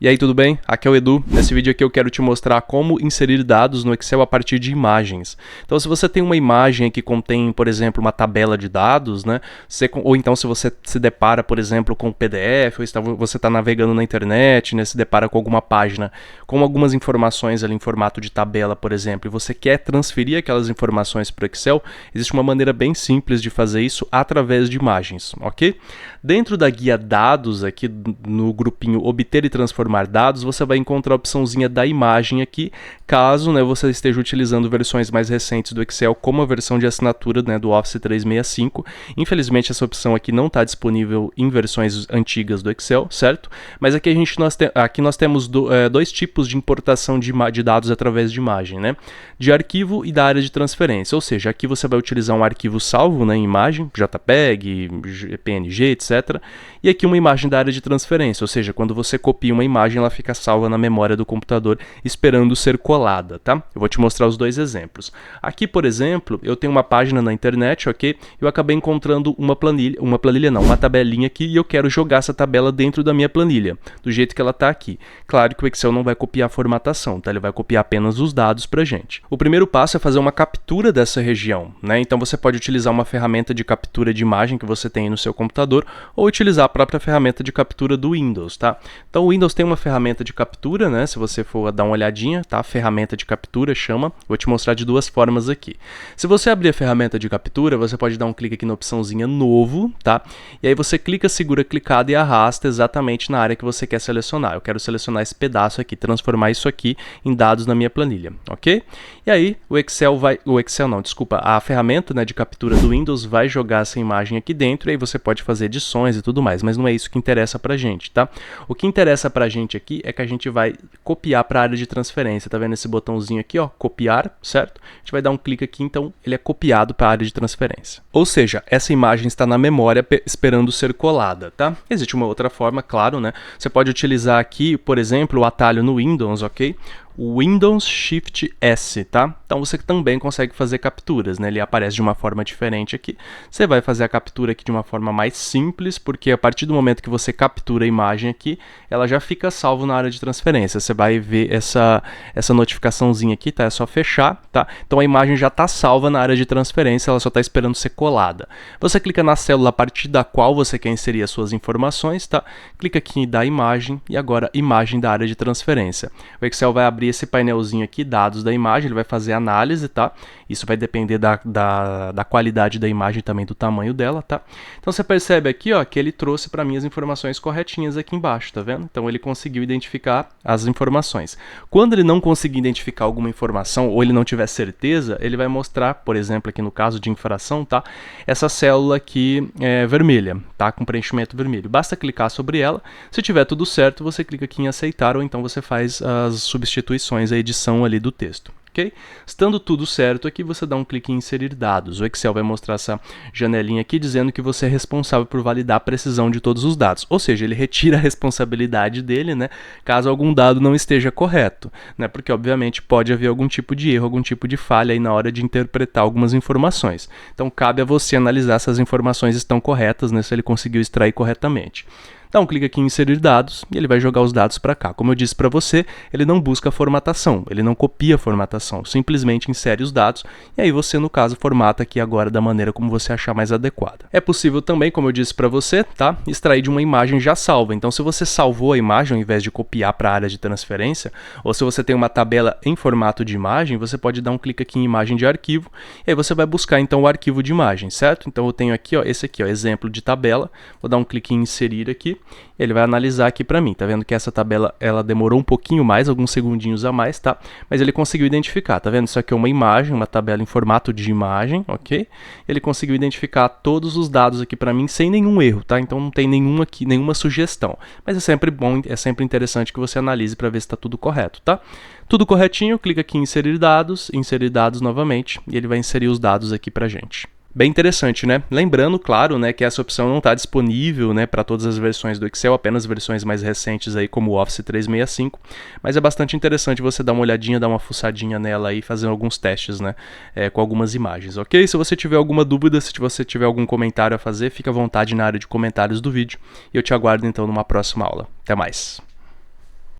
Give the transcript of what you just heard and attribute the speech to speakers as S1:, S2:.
S1: E aí, tudo bem? Aqui é o Edu. Nesse vídeo aqui eu quero te mostrar como inserir dados no Excel a partir de imagens. Então, se você tem uma imagem que contém, por exemplo, uma tabela de dados, né? Ou então se você se depara, por exemplo, com um PDF, ou você está navegando na internet, né? Se depara com alguma página com algumas informações ali em formato de tabela, por exemplo, e você quer transferir aquelas informações para o Excel, existe uma maneira bem simples de fazer isso através de imagens, ok? Dentro da guia dados aqui no grupinho obter e transformar dados, você vai encontrar a opçãozinha da imagem aqui, caso, né, você esteja utilizando versões mais recentes do Excel, como a versão de assinatura, né, do Office 365. Infelizmente essa opção aqui não está disponível em versões antigas do Excel, certo? Mas aqui, nós temos dois tipos de importação de dados através de imagem, né? De arquivo e da área de transferência, ou seja, aqui você vai utilizar um arquivo salvo, né, em imagem, JPEG, PNG, etc. E aqui uma imagem da área de transferência, ou seja, quando você copia uma imagem, ela fica salva na memória do computador esperando ser colada, tá? Eu vou te mostrar os dois exemplos. Aqui, por exemplo, eu tenho uma página na internet, ok? Eu acabei encontrando uma tabelinha aqui e eu quero jogar essa tabela dentro da minha planilha, do jeito que ela está aqui. Claro que o Excel não vai copiar a formatação, tá? Ele vai copiar apenas os dados pra gente. O primeiro passo é fazer uma captura dessa região, né? Então você pode utilizar uma ferramenta de captura de imagem que você tem no seu computador ou utilizar a própria ferramenta de captura do Windows, tá? Então o Windows tem uma ferramenta de captura, né? Se você for dar uma olhadinha, tá? Ferramenta de captura chama. Vou te mostrar de duas formas aqui. Se você abrir a ferramenta de captura, você pode dar um clique aqui na opçãozinha novo, tá? E aí você clica, segura clicado e arrasta exatamente na área que você quer selecionar. Eu quero selecionar esse pedaço aqui, transformar isso aqui em dados na minha planilha, ok? E aí a ferramenta, né, de captura do Windows vai jogar essa imagem aqui dentro e aí você pode fazer edições e tudo mais, mas não é isso que interessa pra gente, tá? O que interessa pra gente aqui é que a gente vai copiar para a área de transferência. Tá vendo esse botãozinho aqui, ó, copiar, certo? A gente vai dar um clique aqui, então ele é copiado para a área de transferência. Ou seja, essa imagem está na memória esperando ser colada, tá? Existe uma outra forma, claro, né? Você pode utilizar aqui, por exemplo, o atalho no Windows, ok? O Windows Shift S, tá? Então você também consegue fazer capturas, né? Ele aparece de uma forma diferente aqui. Você vai fazer a captura aqui de uma forma mais simples, porque a partir do momento que você captura a imagem aqui, ela já fica salvo na área de transferência. Você vai ver essa notificaçãozinha aqui, tá? É só fechar, tá? Então a imagem já está salva na área de transferência, ela só está esperando ser colada. Você clica na célula a partir da qual você quer inserir as suas informações, tá? Clica aqui em dar imagem e agora imagem da área de transferência. O Excel vai abrir esse painelzinho aqui, dados da imagem, ele vai fazer análise, tá? Isso vai depender da qualidade da imagem também, do tamanho dela, tá? Então você percebe aqui, ó, que ele trouxe para mim as informações corretinhas aqui embaixo, tá vendo? Então ele conseguiu identificar as informações. Quando ele não conseguir identificar alguma informação ou ele não tiver certeza, ele vai mostrar, por exemplo, aqui no caso de infração, tá? Essa célula aqui é vermelha, tá? Com preenchimento vermelho. Basta clicar sobre ela. Se tiver tudo certo, você clica aqui em aceitar ou então você faz as substituições, a edição ali do texto. Okay? Estando tudo certo aqui, você dá um clique em inserir dados. O Excel vai mostrar essa janelinha aqui dizendo que você é responsável por validar a precisão de todos os dados. Ou seja, ele retira a responsabilidade dele, né, caso algum dado não esteja correto, né, porque obviamente pode haver algum tipo de erro, algum tipo de falha aí na hora de interpretar algumas informações. Então cabe a você analisar se as informações estão corretas, né, se ele conseguiu extrair corretamente. Dá um clique aqui em inserir dados e ele vai jogar os dados para cá. Como eu disse para você, ele não busca formatação, ele não copia a formatação, simplesmente insere os dados e aí você, no caso, formata aqui agora da maneira como você achar mais adequada. É possível também, como eu disse para você, tá? Extrair de uma imagem já salva. Então, se você salvou a imagem ao invés de copiar para a área de transferência, ou se você tem uma tabela em formato de imagem, você pode dar um clique aqui em imagem de arquivo e aí você vai buscar então o arquivo de imagem, certo? Então eu tenho aqui, ó, esse aqui, ó, exemplo de tabela. Vou dar um clique em inserir aqui. Ele vai analisar aqui para mim, tá vendo que essa tabela ela demorou um pouquinho mais, alguns segundinhos a mais, tá? Mas ele conseguiu identificar, tá vendo? Isso aqui é uma imagem, uma tabela em formato de imagem, ok? Ele conseguiu identificar todos os dados aqui para mim sem nenhum erro, tá? Então não tem nenhuma sugestão. Mas é sempre bom, é sempre interessante que você analise para ver se está tudo correto, tá? Tudo corretinho, clica aqui em inserir dados novamente e ele vai inserir os dados aqui pra gente. Bem interessante, né? Lembrando, claro, né, que essa opção não está disponível, né, para todas as versões do Excel, apenas versões mais recentes aí, como o Office 365, mas é bastante interessante você dar uma olhadinha, dar uma fuçadinha nela e fazer alguns testes, né, com algumas imagens, ok? Se você tiver alguma dúvida, se você tiver algum comentário a fazer, fica à vontade na área de comentários do vídeo e eu te aguardo então numa próxima aula. Até mais!